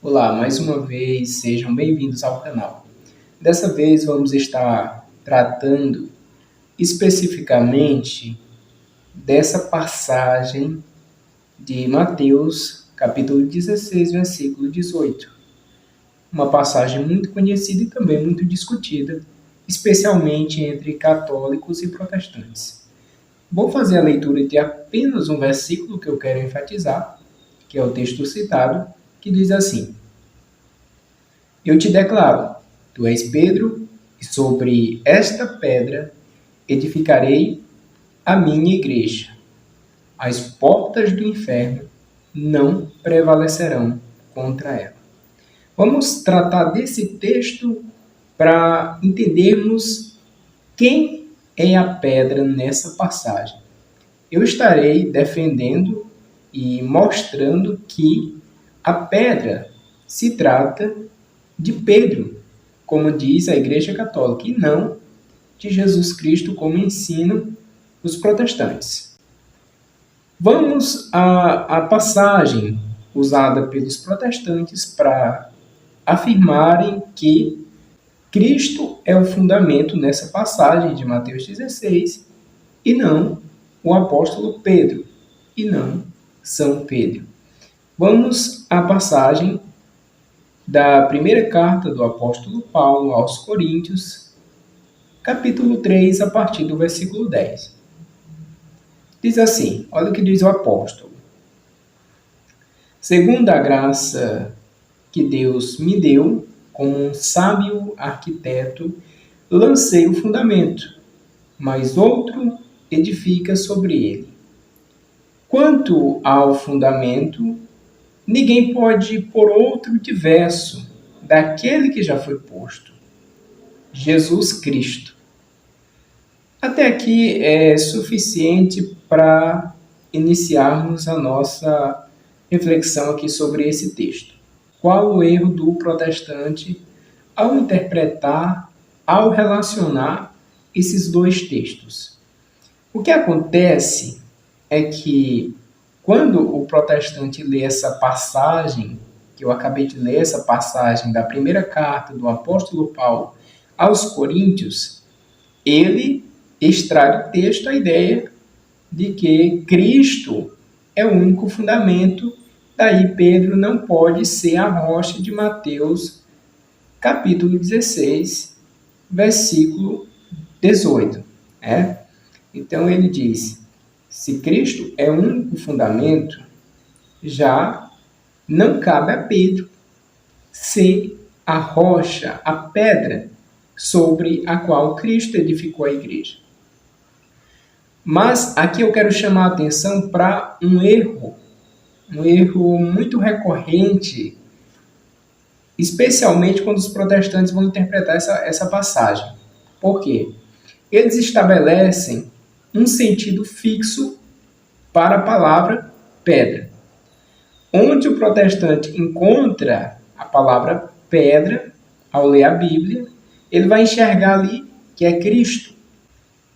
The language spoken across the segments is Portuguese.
Olá, mais uma vez, sejam bem-vindos ao canal. Dessa vez vamos estar tratando especificamente dessa passagem de Mateus, capítulo 16, versículo 18. Uma passagem muito conhecida e também muito discutida, especialmente entre católicos e protestantes. Vou fazer a leitura de apenas um versículo que eu quero enfatizar, que é o texto citado, que diz assim: Eu te declaro, tu és Pedro, e sobre esta pedra edificarei a minha igreja. As portas do inferno não prevalecerão contra ela. Vamos tratar desse texto para entendermos quem é a pedra nessa passagem. Eu estarei defendendo e mostrando que a pedra se trata de Pedro, como diz a Igreja Católica, e não de Jesus Cristo, como ensinam os protestantes. Vamos à passagem usada pelos protestantes para afirmarem que Cristo é o fundamento nessa passagem de Mateus 16 e não o apóstolo Pedro, e não São Pedro. Vamos à passagem da primeira carta do apóstolo Paulo aos Coríntios, capítulo 3, a partir do versículo 10. Diz assim, olha o que diz o apóstolo. Segundo a graça que Deus me deu, como um sábio arquiteto, lancei o fundamento, mas outro edifica sobre ele. Quanto ao fundamento, ninguém pode pôr outro diverso daquele que já foi posto, Jesus Cristo. Até aqui é suficiente para iniciarmos a nossa reflexão aqui sobre esse texto. Qual o erro do protestante ao interpretar, ao relacionar esses dois textos? O que acontece é que quando o protestante lê essa passagem, que eu acabei de ler, essa passagem da primeira carta do apóstolo Paulo aos Coríntios, ele extrai do texto a ideia de que Cristo é o único fundamento, daí Pedro não pode ser a rocha de Mateus, capítulo 16, versículo 18. Então ele diz, se Cristo é o único fundamento, já não cabe a Pedro ser a rocha, a pedra sobre a qual Cristo edificou a igreja. Mas aqui eu quero chamar a atenção para um erro muito recorrente, especialmente quando os protestantes vão interpretar essa passagem. Por quê? Eles estabelecem um sentido fixo para a palavra pedra. Onde o protestante encontra a palavra pedra, ao ler a Bíblia, ele vai enxergar ali que é Cristo.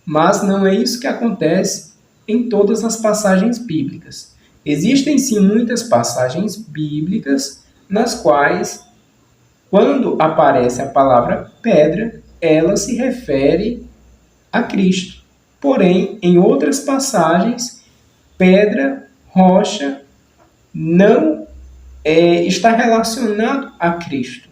Mas não é isso que acontece em todas as passagens bíblicas. Existem sim muitas passagens bíblicas nas quais, quando aparece a palavra pedra, ela se refere a Cristo. Porém, em outras passagens, pedra, rocha, não está relacionado a Cristo,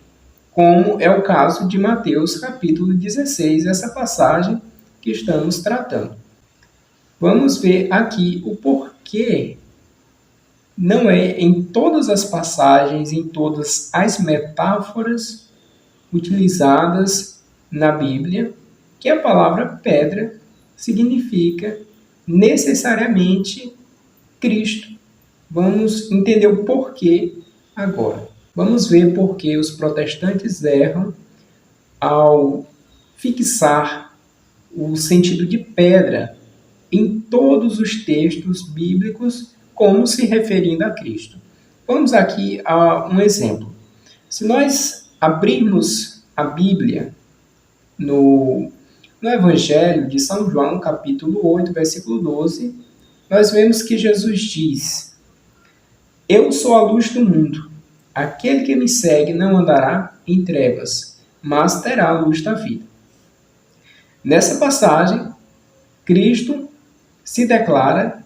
como é o caso de Mateus capítulo 16, essa passagem que estamos tratando. Vamos ver aqui o porquê não é em todas as passagens, em todas as metáforas utilizadas na Bíblia, que a palavra pedra significa necessariamente Cristo. Vamos entender o porquê agora. Vamos ver por que os protestantes erram ao fixar o sentido de pedra em todos os textos bíblicos como se referindo a Cristo. Vamos aqui a um exemplo. Se nós abrirmos a Bíblia no Evangelho de São João, capítulo 8, versículo 12, nós vemos que Jesus diz: Eu sou a luz do mundo. aquele que me segue não andará em trevas, mas terá a luz da vida. Nessa passagem, Cristo se declara,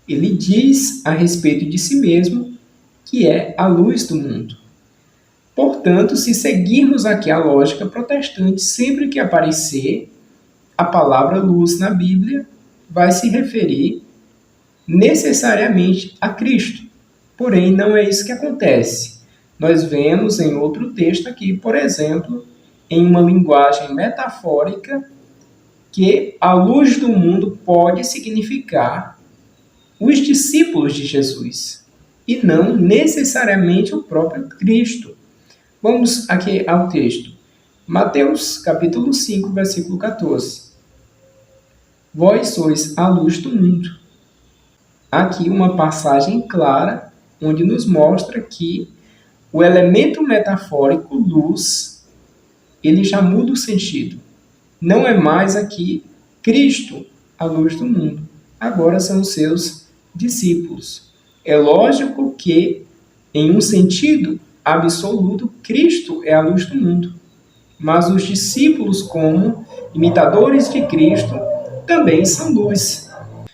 ele diz a respeito de si mesmo que é a luz do mundo. Portanto, se seguirmos aqui a lógica protestante, sempre que aparecer a palavra luz na Bíblia, vai se referir necessariamente a Cristo. Porém, não é isso que acontece. Nós vemos em outro texto aqui, por exemplo, em uma linguagem metafórica, que a luz do mundo pode significar os discípulos de Jesus, e não necessariamente o próprio Cristo. Vamos aqui ao texto. Mateus, capítulo 5, versículo 14. Vós sois a luz do mundo. Aqui uma passagem clara, onde nos mostra que o elemento metafórico luz, ele já muda o sentido. Não é mais aqui Cristo, a luz do mundo. Agora são os seus discípulos. É lógico que, em um sentido absoluto, Cristo é a luz do mundo. Mas os discípulos, como imitadores de Cristo, também são luz.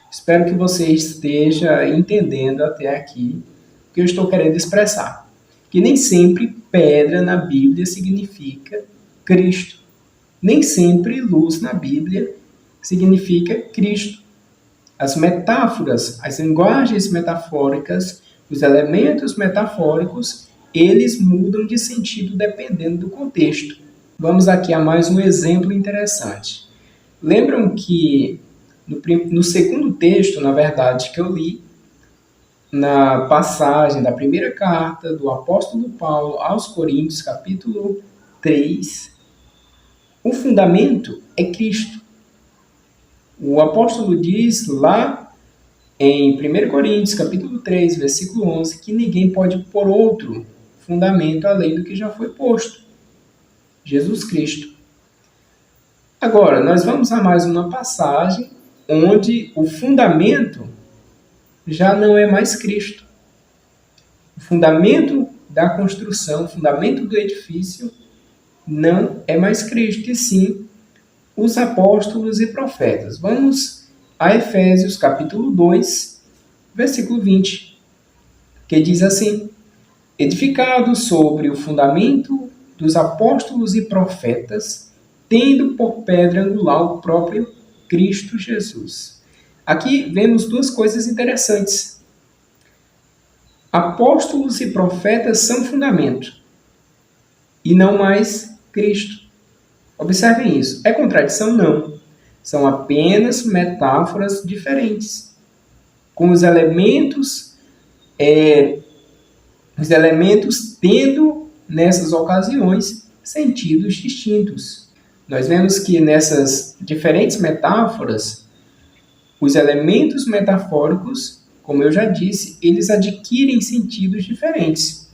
Espero que você esteja entendendo até aqui o que eu estou querendo expressar. Que nem sempre pedra na Bíblia significa Cristo. Nem sempre luz na Bíblia significa Cristo. As metáforas, as linguagens metafóricas, os elementos metafóricos, eles mudam de sentido dependendo do contexto. Vamos aqui a mais um exemplo interessante. Lembram que no segundo texto, na verdade, que eu li, na passagem da primeira carta do apóstolo Paulo aos Coríntios, capítulo 3, o fundamento é Cristo. O apóstolo diz lá em 1 Coríntios, capítulo 3, versículo 11, que ninguém pode pôr outro fundamento além do que já foi posto. Jesus Cristo. Agora, nós vamos a mais uma passagem onde o fundamento já não é mais Cristo. O fundamento da construção, o fundamento do edifício não é mais Cristo, e sim os apóstolos e profetas. Vamos a Efésios, capítulo 2, versículo 20, que diz assim: edificados sobre o fundamento dos apóstolos e profetas, tendo por pedra angular o próprio Cristo Jesus. Aqui vemos duas coisas interessantes. Apóstolos e profetas são fundamento, e não mais Cristo. Observem isso. É contradição? Não. São apenas metáforas diferentes, com os elementos tendo, nessas ocasiões, sentidos distintos. Nós vemos que nessas diferentes metáforas, os elementos metafóricos, como eu já disse, eles adquirem sentidos diferentes.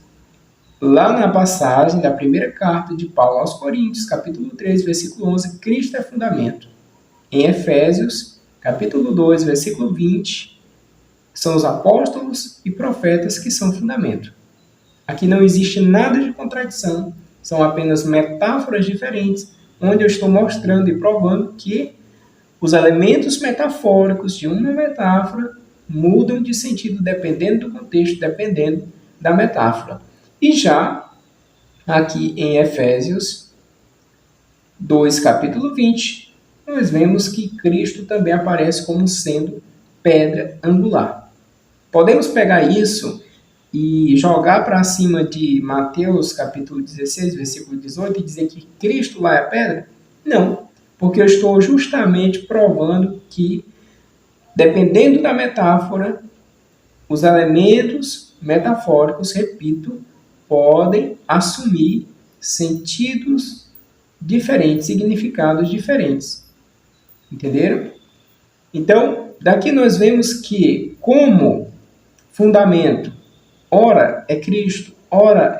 Lá na passagem da primeira carta de Paulo aos Coríntios, capítulo 3, versículo 11, Cristo é fundamento. Em Efésios, capítulo 2, versículo 20, são os apóstolos e profetas que são fundamento. Aqui não existe nada de contradição, são apenas metáforas diferentes, onde eu estou mostrando e provando que os elementos metafóricos de uma metáfora mudam de sentido dependendo do contexto, dependendo da metáfora. E já aqui em Efésios 2, capítulo 20, nós vemos que Cristo também aparece como sendo pedra angular. Podemos pegar isso e jogar para cima de Mateus, capítulo 16, versículo 18, e dizer que Cristo lá é a pedra? Não, porque eu estou justamente provando que, dependendo da metáfora, os elementos metafóricos, repito, podem assumir sentidos diferentes, significados diferentes. Entenderam? Então, daqui nós vemos que, como fundamento, ora é Cristo, ora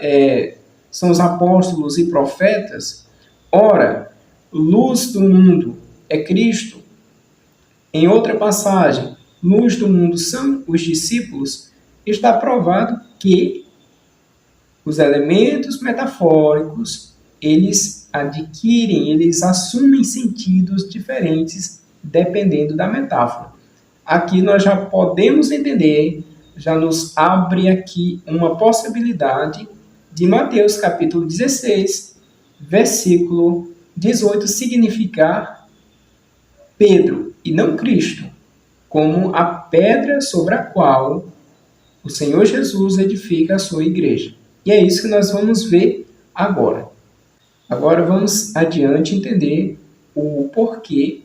são os apóstolos e profetas, ora luz do mundo é Cristo. Em outra passagem, luz do mundo são os discípulos, está provado que os elementos metafóricos, eles adquirem, eles assumem sentidos diferentes dependendo da metáfora. Aqui nós já podemos entender, já nos abre aqui uma possibilidade de Mateus capítulo 16, versículo 18, significar Pedro e não Cristo, como a pedra sobre a qual o Senhor Jesus edifica a sua igreja. E é isso que nós vamos ver agora. Agora vamos adiante entender o porquê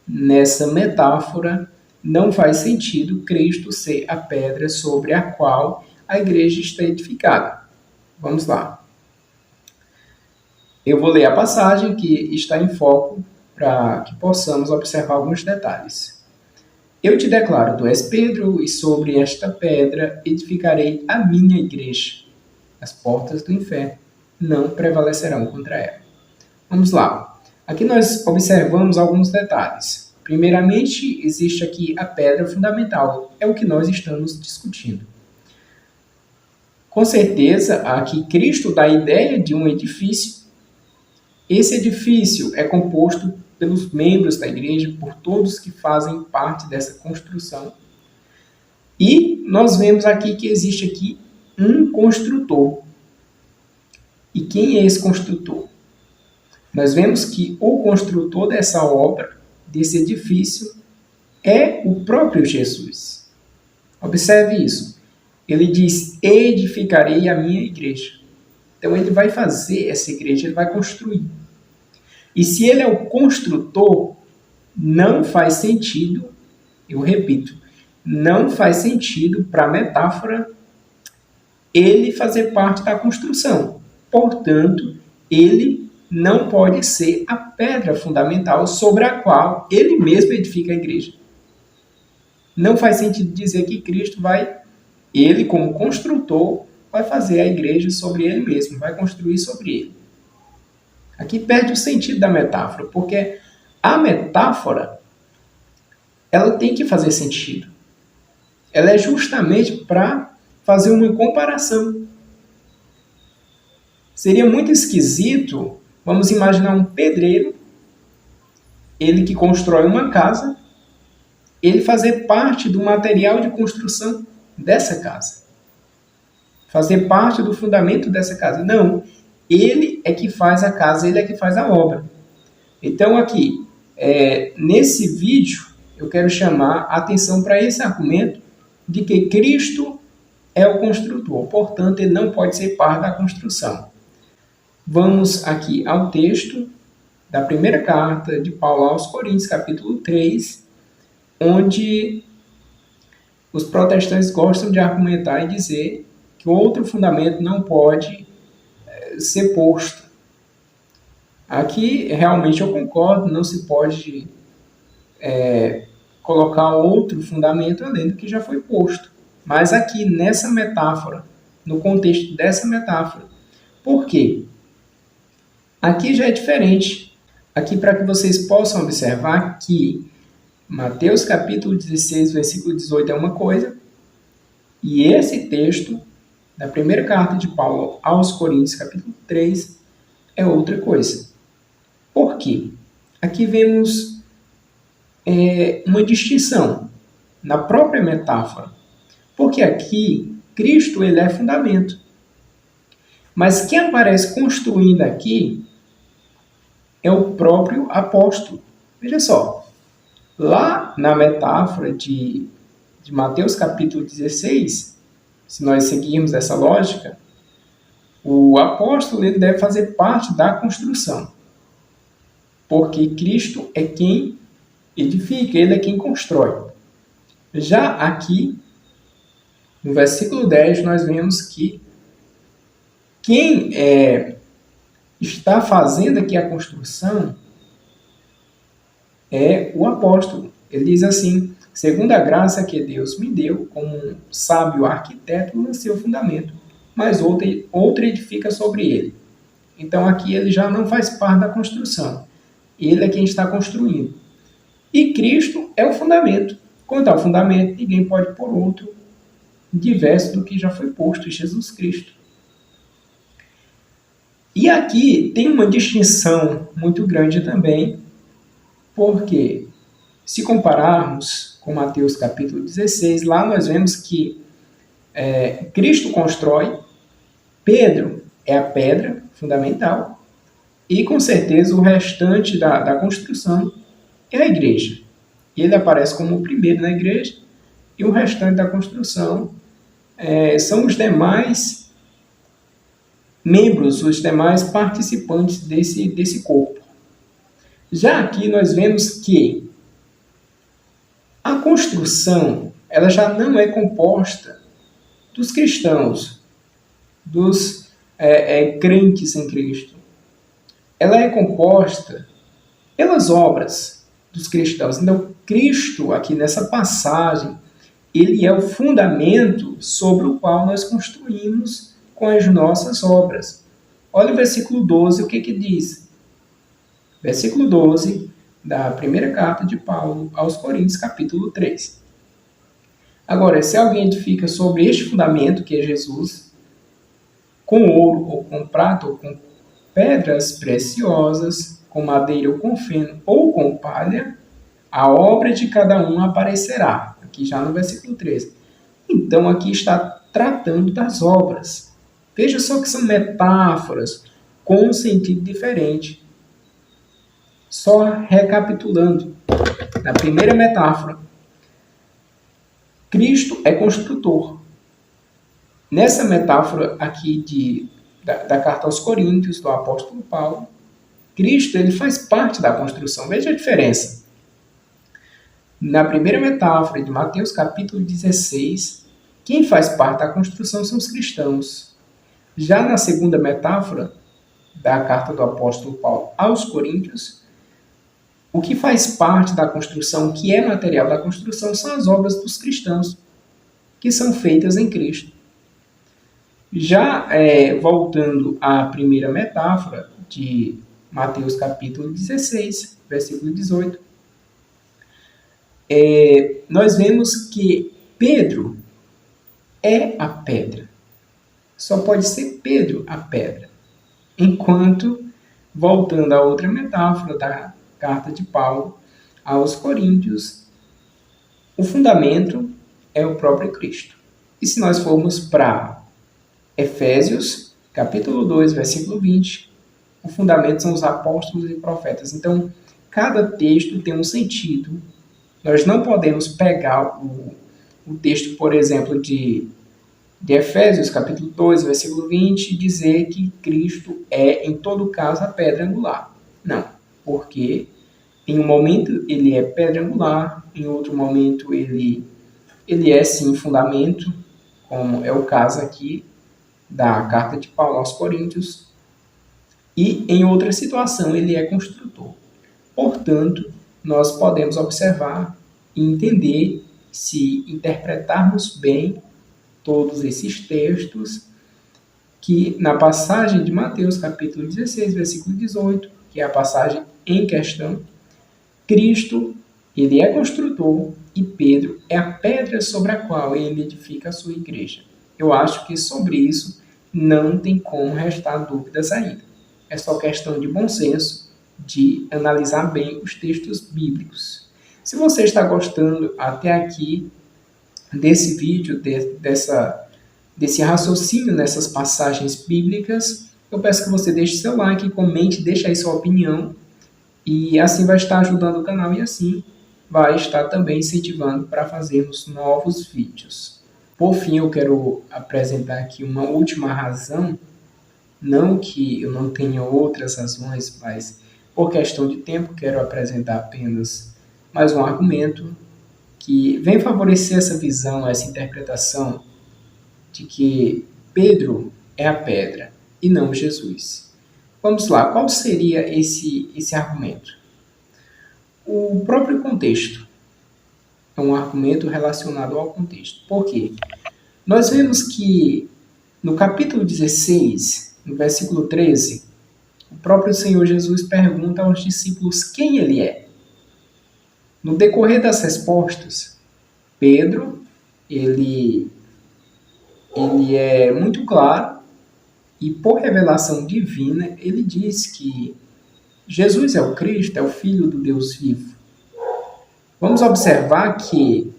nessa metáfora não faz sentido Cristo ser a pedra sobre a qual a igreja está edificada. Vamos lá. Eu vou ler a passagem que está em foco para que possamos observar alguns detalhes. Eu te declaro, tu és Pedro, e sobre esta pedra edificarei a minha igreja. As portas do inferno não prevalecerão contra ela. Vamos lá. Aqui nós observamos alguns detalhes. Primeiramente, existe aqui a pedra fundamental. É o que nós estamos discutindo. Com certeza, aqui Cristo dá a ideia de um edifício. Esse edifício é composto pelos membros da igreja, por todos que fazem parte dessa construção. E nós vemos aqui que existe aqui um construtor. E quem é esse construtor? Nós vemos que o construtor dessa obra, desse edifício, é o próprio Jesus. Observe isso. Ele diz, edificarei a minha igreja. Então ele vai fazer essa igreja, ele vai construir. E se ele é o construtor, não faz sentido, eu repito, não faz sentido para a metáfora ele fazer parte da construção. Portanto, ele não pode ser a pedra fundamental sobre a qual ele mesmo edifica a igreja. Não faz sentido dizer que Cristo vai, ele como construtor, vai fazer a igreja sobre ele mesmo, vai construir sobre ele. Aqui perde o sentido da metáfora, porque a metáfora, ela tem que fazer sentido. Ela é justamente para fazer uma comparação. Seria muito esquisito, vamos imaginar um pedreiro, ele que constrói uma casa, ele fazer parte do material de construção dessa casa. Fazer parte do fundamento dessa casa. Não, ele é que faz a casa, ele é que faz a obra. Então aqui, nesse vídeo, eu quero chamar a atenção para esse argumento de que Cristo é o construtor, portanto, ele não pode ser parte da construção. Vamos aqui ao texto da primeira carta de Paulo aos Coríntios, capítulo 3, onde os protestantes gostam de argumentar e dizer que outro fundamento não pode ser posto. Aqui, realmente, eu concordo, não se pode colocar outro fundamento além do que já foi posto. Mas aqui, nessa metáfora, no contexto dessa metáfora, por quê? Aqui já é diferente. Aqui, para que vocês possam observar que Mateus capítulo 16, versículo 18 é uma coisa, e esse texto da primeira carta de Paulo aos Coríntios, capítulo 3, é outra coisa. Por quê? Aqui vemos uma distinção na própria metáfora. Porque aqui, Cristo ele é fundamento. Mas quem aparece construindo aqui é o próprio apóstolo. Veja só, lá na metáfora de Mateus capítulo 16, se nós seguirmos essa lógica, o apóstolo ele deve fazer parte da construção. Porque Cristo é quem edifica, ele é quem constrói. Já aqui, no versículo 10, nós vemos que quem está fazendo aqui a construção é o apóstolo. Ele diz assim, segundo a graça que Deus me deu, como um sábio arquiteto, lancei o fundamento, mas outro edifica sobre ele. Então aqui ele já não faz parte da construção. Ele é quem está construindo. E Cristo é o fundamento. Quanto ao fundamento, ninguém pode pôr outro diverso do que já foi posto, Jesus Cristo. E aqui tem uma distinção muito grande também, porque se compararmos com Mateus capítulo 16, lá nós vemos que Cristo constrói, Pedro é a pedra fundamental, e com certeza o restante da construção é a igreja. Ele aparece como o primeiro na igreja, e o restante da construção são os demais membros, os demais participantes desse corpo. Já aqui nós vemos que a construção ela já não é composta dos cristãos, dos crentes em Cristo. Ela é composta pelas obras dos cristãos. Então, Cristo, aqui nessa passagem, ele é o fundamento sobre o qual nós construímos com as nossas obras. Olha o versículo 12, o que diz? Versículo 12 da primeira carta de Paulo aos Coríntios, capítulo 3. Agora, se alguém edifica sobre este fundamento, que é Jesus, com ouro ou com prata ou com pedras preciosas, com madeira ou com feno ou com palha, a obra de cada um aparecerá. Aqui já no versículo 13. Então, aqui está tratando das obras. Veja só que são metáforas com um sentido diferente. Só recapitulando. Na primeira metáfora, Cristo é construtor. Nessa metáfora aqui da carta aos Coríntios, do apóstolo Paulo, Cristo ele faz parte da construção. Veja a diferença. Na primeira metáfora de Mateus capítulo 16, quem faz parte da construção são os cristãos. Já na segunda metáfora da carta do apóstolo Paulo aos Coríntios, o que faz parte da construção, o que é material da construção, são as obras dos cristãos, que são feitas em Cristo. Já voltando à primeira metáfora de Mateus capítulo 16, versículo 18, nós vemos que Pedro é a pedra. Só pode ser Pedro a pedra. Enquanto, voltando à outra metáfora da carta de Paulo aos Coríntios, o fundamento é o próprio Cristo. E se nós formos para Efésios, capítulo 2, versículo 20, o fundamento são os apóstolos e profetas. Então, cada texto tem um sentido. Nós não podemos pegar o texto, por exemplo, de Efésios, capítulo 2, versículo 20, e dizer que Cristo é, em todo caso, a pedra angular. Não, porque em um momento ele é pedra angular, em outro momento ele é, sim, fundamento, como é o caso aqui da carta de Paulo aos Coríntios, e em outra situação ele é construtor. Portanto, nós podemos observar e entender, se interpretarmos bem todos esses textos, que na passagem de Mateus, capítulo 16, versículo 18, que é a passagem em questão, Cristo, ele é construtor e Pedro é a pedra sobre a qual ele edifica a sua igreja. Eu acho que sobre isso não tem como restar dúvidas ainda. É só questão de bom senso, de analisar bem os textos bíblicos. Se você está gostando até aqui desse vídeo, desse raciocínio nessas passagens bíblicas, eu peço que você deixe seu like, comente, deixe aí sua opinião, e assim vai estar ajudando o canal e assim vai estar também incentivando para fazermos novos vídeos. Por fim, eu quero apresentar aqui uma última razão, não que eu não tenha outras razões, mas por questão de tempo quero apresentar apenas mais um argumento que vem favorecer essa visão, essa interpretação de que Pedro é a pedra e não Jesus. Vamos lá, qual seria esse argumento? O próprio contexto é um argumento relacionado ao contexto. Por quê? Nós vemos que no capítulo 16, no versículo 13, o próprio Senhor Jesus pergunta aos discípulos quem ele é. No decorrer das respostas, Pedro, ele é muito claro E por revelação divina, ele diz que Jesus é o Cristo, é o Filho do Deus vivo. Vamos observar que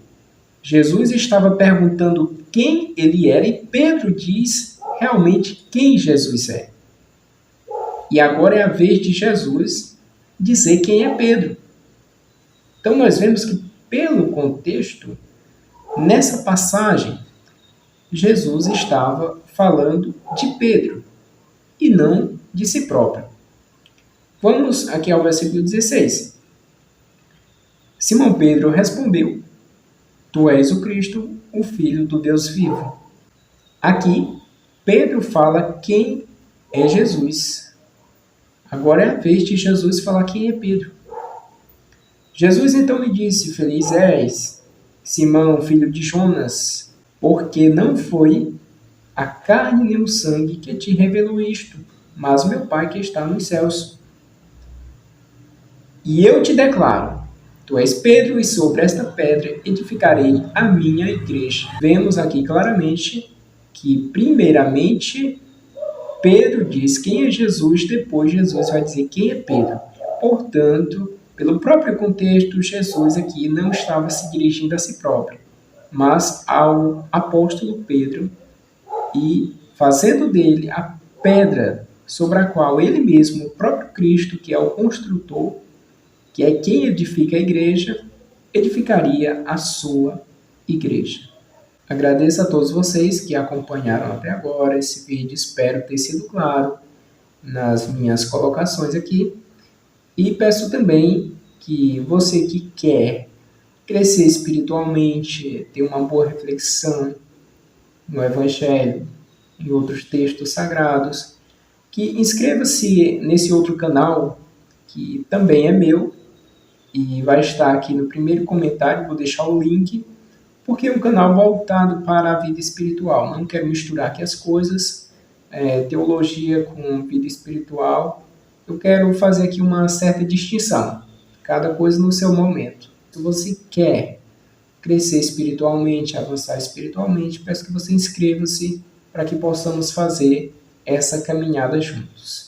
Jesus estava perguntando quem ele era e Pedro diz realmente quem Jesus é. E agora é a vez de Jesus dizer quem é Pedro. Então nós vemos que, pelo contexto, nessa passagem, Jesus estava falando de Pedro e não de si próprio. Vamos aqui ao versículo 16. Simão Pedro respondeu: Tu és o Cristo, o Filho do Deus vivo. Aqui, Pedro fala quem é Jesus. Agora é a vez de Jesus falar quem é Pedro. Jesus então lhe disse: Feliz és, Simão, filho de Jonas, porque não foi a carne nem o sangue que te revelou isto, mas meu Pai que está nos céus. E eu te declaro, tu és Pedro, e sobre esta pedra edificarei a minha igreja. Vemos aqui claramente que, primeiramente, Pedro diz quem é Jesus, depois Jesus vai dizer quem é Pedro. Portanto, pelo próprio contexto, Jesus aqui não estava se dirigindo a si próprio, mas ao apóstolo Pedro, e fazendo dele a pedra sobre a qual ele mesmo, o próprio Cristo, que é o construtor, que é quem edifica a igreja, edificaria a sua igreja. Agradeço a todos vocês que acompanharam até agora esse vídeo, espero ter sido claro nas minhas colocações aqui. E peço também que você que quer crescer espiritualmente, ter uma boa reflexão no Evangelho e outros textos sagrados, que inscreva-se nesse outro canal, que também é meu, e vai estar aqui no primeiro comentário, vou deixar o link, porque é um canal voltado para a vida espiritual. Não quero misturar aqui as coisas, teologia com vida espiritual. Eu quero fazer aqui uma certa distinção, cada coisa no seu momento. Se você quer crescer espiritualmente, avançar espiritualmente, peço que você inscreva-se para que possamos fazer essa caminhada juntos.